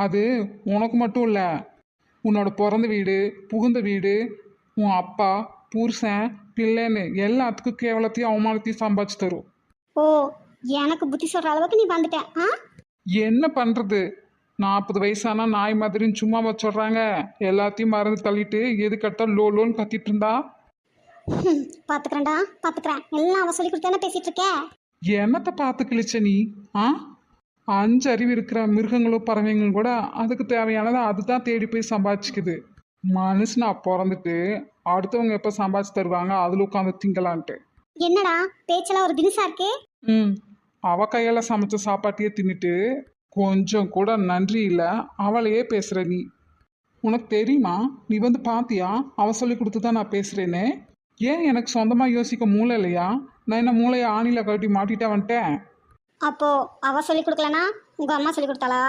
அது உனக்கு மட்டும் இல்லை, உன்னோட பிறந்த வீடு, புகுந்த வீடு, உன் அப்பா, புருஷன், பிள்ளைன்னு எல்லாத்துக்கும் கேவலத்தையும் அவமானத்தையும் சம்பாதிச்சு தரும். ஓ, எனக்கு புத்தி சொல்ற அளவுக்கு நீ வந்துட்ட. ஆ என்ன பண்றது? 40 வயசானா நாய் மாதிரின்னு சும்மாவா சொல்றாங்க? எல்லாத்தையும் மறந்து தள்ளிட்டு எதுக்கட்டா லோன்னு கத்திட்டு இருந்தா. பாத்துக்கிறேன்டா, பாத்துக்கிறேன். எல்லாம் அவ சொல்லி கொடுத்தானே பேசிட்டு இருக்க. என்னத்தை பார்த்து கிழிச்ச நீ? ஆ 5 அறிவு இருக்கிற மிருகங்களும் பறவைங்களும் கூட அதுக்கு தேவையானதை அதுதான் தேடி போய் சம்பாதிச்சுக்குது. மனுஷனா பிறந்துட்டு அடுத்தவங்க எப்போ சம்பாதிச்சு தருவாங்க அதில் உட்காந்து திங்கலான்ட்டு. என்னடா பேச்செல்லாம் ஒரு தினுசா இருக்கே. ம் அவ கையால சமைச்ச சாப்பாட்டையே தின்னுட்டு கொஞ்சம் கூட நன்றி இல்லை, அவளையே பேசுற நீ. உனக்கு தெரியுமா? நீ வந்து பாத்தியா அவ சொல்லி கொடுத்து தான் நான் பேசுறேன்னு? ஏன் எனக்கு சொந்தமா யோசிக்க மூளை இல்லையா? நான் என்ன மூளையை ஆணில கட்டி மாட்டிட்டே வந்துட்டேன்? அப்போ அவ சொல்லி கொடுக்கலனா உங்க அம்மா சொல்லி கொடுத்தாளா?